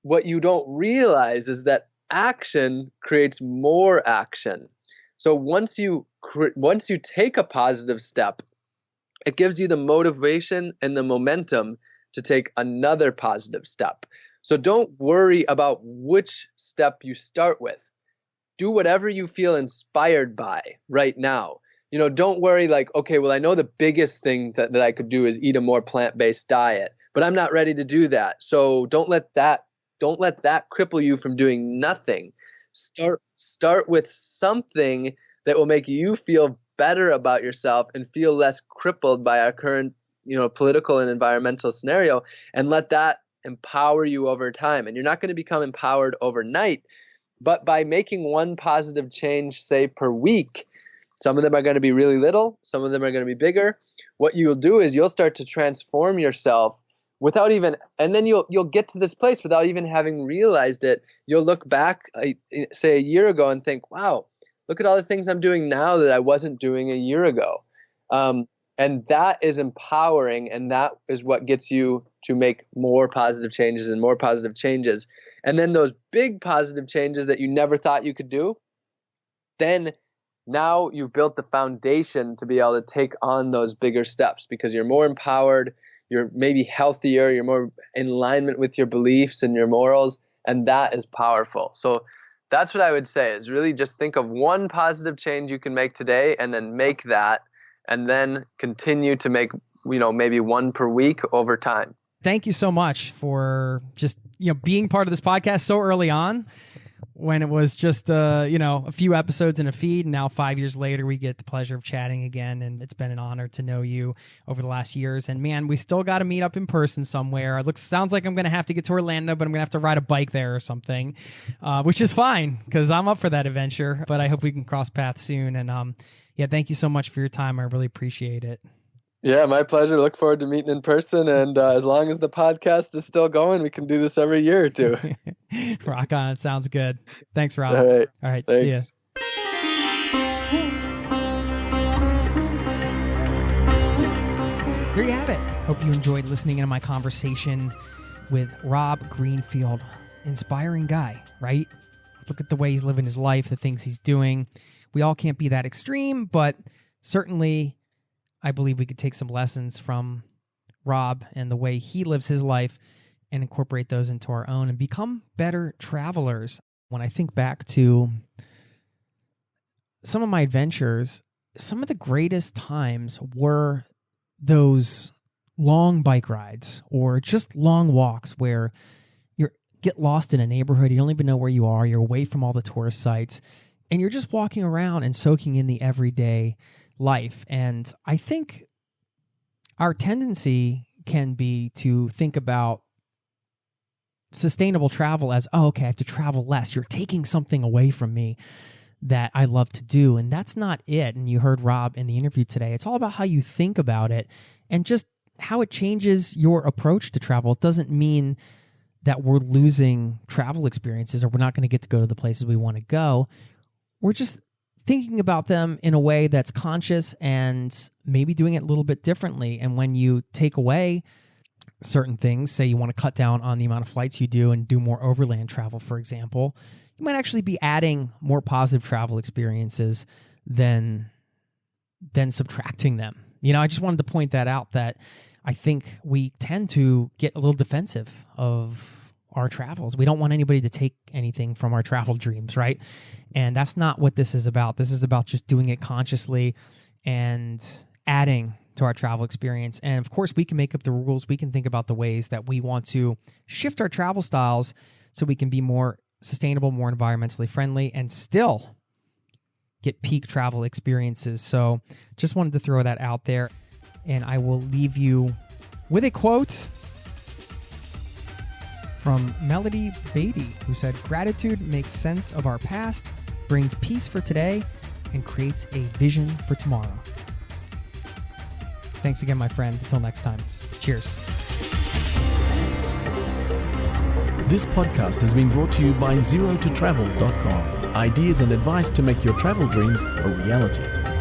what you don't realize is that action creates more action. So once you take a positive step, it gives you the motivation and the momentum to take another positive step. So don't worry about which step you start with. Do whatever you feel inspired by right now. Don't worry like, okay, well, I know the biggest thing that I could do is eat a more plant-based diet, but I'm not ready to do that. So don't let that cripple you from doing nothing. Start with something that will make you feel better about yourself and feel less crippled by our current, political and environmental scenario, and let that empower you over time. And you're not going to become empowered overnight, but by making one positive change, say per week, some of them are going to be really little, some of them are going to be bigger. What you'll do is you'll start to transform yourself and then you'll get to this place without even having realized it. You'll look back, say a year ago, and think, wow, look at all the things I'm doing now that I wasn't doing a year ago. And that is empowering, and that is what gets you to make more positive changes and more positive changes. And then those big positive changes that you never thought you could do, then now you've built the foundation to be able to take on those bigger steps because you're more empowered, you're maybe healthier, you're more in alignment with your beliefs and your morals, and that is powerful. So that's what I would say is really just think of one positive change you can make today and then make that, and then continue to make, maybe one per week over time. Thank you so much for just, being part of this podcast so early on when it was just, a few episodes in a feed. And now 5 years later, we get the pleasure of chatting again. And it's been an honor to know you over the last years. And man, we still got to meet up in person somewhere. Sounds like I'm going to have to get to Orlando, but I'm going to have to ride a bike there or something, which is fine because I'm up for that adventure. But I hope we can cross paths soon. And thank you so much for your time. I really appreciate it. Yeah, my pleasure. Look forward to meeting in person. And as long as the podcast is still going, we can do this every year or two. Rock on. Sounds good. Thanks, Rob. All right. All right. Thanks. See ya. There you have it. Hope you enjoyed listening to my conversation with Rob Greenfield. Inspiring guy, right? Look at the way he's living his life, the things he's doing. We all can't be that extreme, but certainly I believe we could take some lessons from Rob and the way he lives his life and incorporate those into our own and become better travelers. When I think back to some of my adventures, some of the greatest times were those long bike rides or just long walks where you get lost in a neighborhood, you don't even know where you are, you're away from all the tourist sites, and you're just walking around and soaking in the everyday life. And I think our tendency can be to think about sustainable travel as, oh, okay, I have to travel less. You're taking something away from me that I love to do. And that's not it. And you heard Rob in the interview today. It's all about how you think about it and just how it changes your approach to travel. It doesn't mean that we're losing travel experiences or we're not going to get to go to the places we want to go. We're just thinking about them in a way that's conscious and maybe doing it a little bit differently. And when you take away certain things. Say you want to cut down on the amount of flights you do and do more overland travel, for example, you might actually be adding more positive travel experiences than subtracting them. I just wanted to point that out, that I think we tend to get a little defensive of our travels. We don't want anybody to take anything from our travel dreams, right? And that's not what this is about. This is about just doing it consciously and adding to our travel experience. And of course, we can make up the rules. We can think about the ways that we want to shift our travel styles so we can be more sustainable, more environmentally friendly, and still get peak travel experiences. So just wanted to throw that out there. And I will leave you with a quote from Melody Beatty, who said, "Gratitude makes sense of our past, brings peace for today, and creates a vision for tomorrow." Thanks again, my friend. Until next time. Cheers. This podcast has been brought to you by zerototravel.com. Ideas and advice to make your travel dreams a reality.